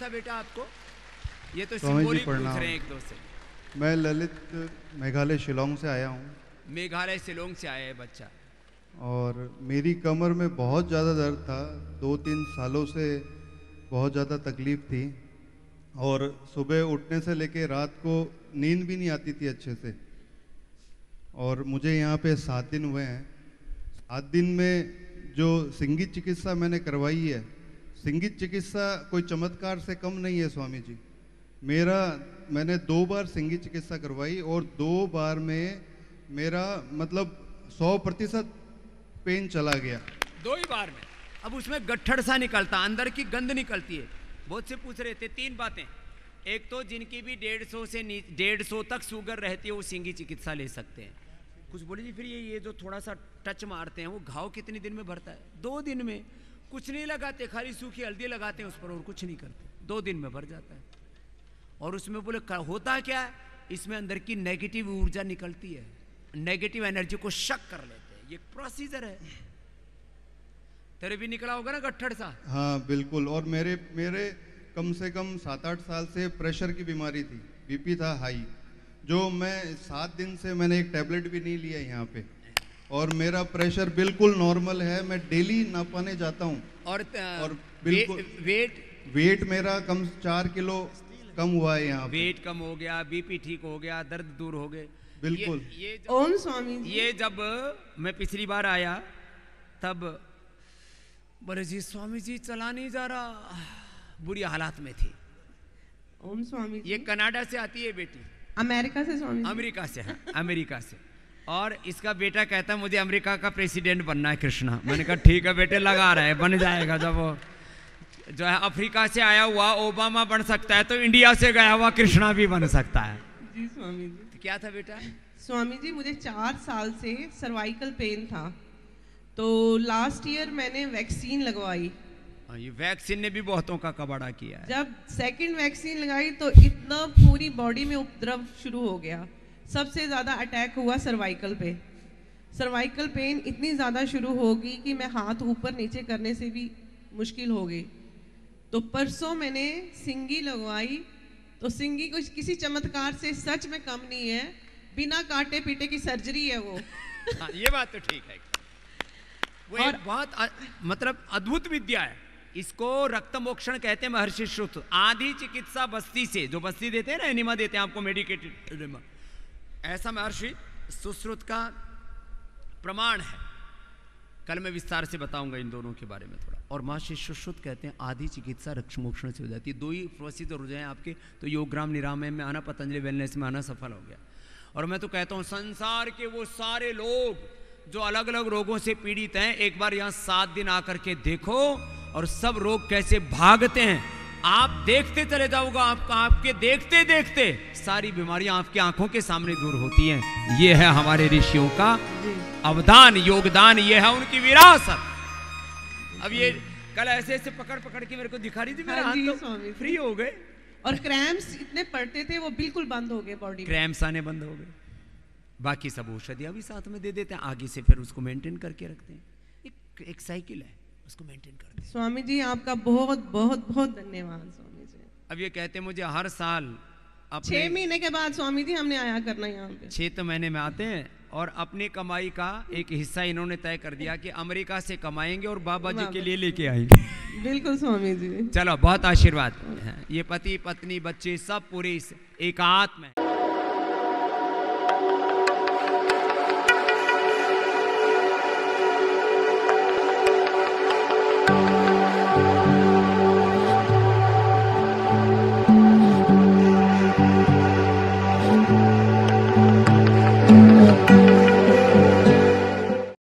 था बेटा आपको? ये तो स्वामी जी सिंबॉलिक पूछ प्रणाम। रहे हैं एक दो से। मैं ललित मेघालय शिलोंग से आया हूँ मेघालय शिलोंग से आया है बच्चा। और मेरी कमर में बहुत ज़्यादा दर्द था। 2-3 सालों से बहुत ज़्यादा तकलीफ़ थी और सुबह उठने से लेके रात को नींद भी नहीं आती थी अच्छे से। और मुझे यहाँ पे 7 दिन हुए हैं। 7 दिन में जो संगीत चिकित्सा मैंने करवाई है, संगीत चिकित्सा कोई चमत्कार से कम नहीं है स्वामी जी। मैंने 2 बार संगीत चिकित्सा करवाई और 2 बार में मेरा मतलब 100% पेन चला गया। 2 ही बार में। अब उसमें गट्ठड़ सा निकलता, अंदर की गंद निकलती है। बहुत से पूछ रहे थे 3 बातें। एक तो जिनकी भी 150 से 150 तक शुगर रहती है वो सिंगी चिकित्सा ले सकते हैं। कुछ बोले जी फिर ये जो थोड़ा सा टच मारते हैं वो घाव कितने दिन में भरता है? 2 दिन में। कुछ नहीं लगाते, खाली सूखी हल्दी लगाते हैं उस पर और कुछ नहीं करते, 2 दिन में भर जाता है। और उसमें बोले होता क्या है, इसमें अंदर की नेगेटिव ऊर्जा निकलती है, नेगेटिव एनर्जी को शक कर लेते हैं। ये प्रोसीजर है। तेरे भी निकला होगा ना गट्ठड़ सा? हाँ बिल्कुल। और मेरे कम से कम 7-8 साल से प्रेशर की बीमारी थी, बीपी था हाई, जो मैं 7 दिन से मैंने एक टैबलेट भी नहीं लिया यहाँ पे और मेरा प्रेशर बिल्कुल नॉर्मल है। मैं डेली नापाने जाता हूँ और बिल्कुल वेट मेरा कम 4 किलो कम हुआ है यहाँ पे। वेट कम हो गया, बीपी ठीक हो गया, दर्द दूर हो गए। बिल्कुल। ओम स्वामी जी। ये जब मैं पिछली बार आया तब बोले जी स्वामी जी चला नहीं जा रहा, बुरी हालात में थी। ओम स्वामी जी। ये कनाडा से आती है बेटी। अमेरिका से स्वामी जी। अमेरिका से है, अमेरिका से। और इसका बेटा कहता है मुझे अमेरिका का प्रेसिडेंट बनना है कृष्णा। मैंने कहा ठीक है बेटे, लगा रहा है, बन जाएगा। जब वो जो है अफ्रीका से आया हुआ ओबामा बन सकता है तो इंडिया से गया हुआ कृष्णा भी बन सकता है। जी स्वामी जी। तो क्या था बेटा? स्वामी जी मुझे 4 साल से सर्वाइकल पेन था, तो लास्ट ईयर मैंने वैक्सीन लगवाई। ये वैक्सीन ने भी बहुतों का कबाड़ा किया है। जब सेकंड वैक्सीन लगाई तो इतना पूरी बॉडी में उपद्रव शुरू हो गया। सबसे ज़्यादा अटैक हुआ सर्वाइकल पे। सर्वाइकल पेन इतनी ज़्यादा शुरू होगी कि मैं हाथ ऊपर नीचे करने से भी मुश्किल हो गई। तो परसों मैंने सिंगी लगवाई, तो सिंगी कुछ किसी चमत्कार से सच में कम नहीं है, बिना काटे पीटे की सर्जरी है वो। हाँ, ये बात तो ठीक है। वो और एक बहुत मतलब अद्भुत विद्या है। इसको रक्त मोक्षण कहते हैं महर्षि श्रुत। आधी चिकित्सा बस्ती से, जो बस्ती देते हैं ना, एनिमा देते हैं आपको, मेडिकेटेड एनिमा, ऐसा महर्षि सुश्रुत का प्रमाण है। कल मैं विस्तार से बताऊंगा इन दोनों के बारे में थोड़ा। और महर्षि सुश्रुत कहते हैं आधी चिकित्सा रक्त मोक्षण से हो जाती है। 2 ही प्रोसीजर हो जाए आपके तो योगग्राम निरामय में आना, पतंजलि वेलनेस में आना सफल हो गया। और मैं तो कहता हूँ संसार के वो सारे लोग जो अलग अलग रोगों से पीड़ित हैं, एक बार यहाँ 7 दिन आकर के देखो और सब रोग कैसे भागते हैं। आप देखते चले जाओगे, आपके देखते देखते सारी बीमारियां आपकी आंखों के सामने दूर होती हैं। ये है हमारे ऋषियों का अवदान, योगदान, ये है उनकी विरासत। अब ये कल ऐसे ऐसे पकड़ पकड़ के मेरे को दिखा रही थी, मेरा हाँ जी, हाथ तो स्वामी। फ्री हो गए। और क्रैम्प्स इतने पड़ते थे वो बिल्कुल बंद हो गए बॉडी में। क्रैम्प्स आने बंद हो गए। बाकी सब औषधियां भी साथ में दे देते हैं, आगे से फिर उसको मेंटेन करके रखते हैं। एक साइकिल है, उसको मेंटेन करते हैं। स्वामी जी आपका बहुत बहुत बहुत धन्यवाद स्वामी जी। अब ये कहते हैं मुझे हर साल 6 महीने के बाद स्वामी जी हमने आया करना यहाँ पे। 6 महीने में आते हैं और अपनी कमाई का एक हिस्सा इन्होंने तय कर दिया कि अमेरिका से कमाएंगे और बाबा जी के लिए लेके आएंगे। बिल्कुल स्वामी जी। चलो बहुत आशीर्वाद। ये पति पत्नी बच्चे सब पूरे एकात्म है।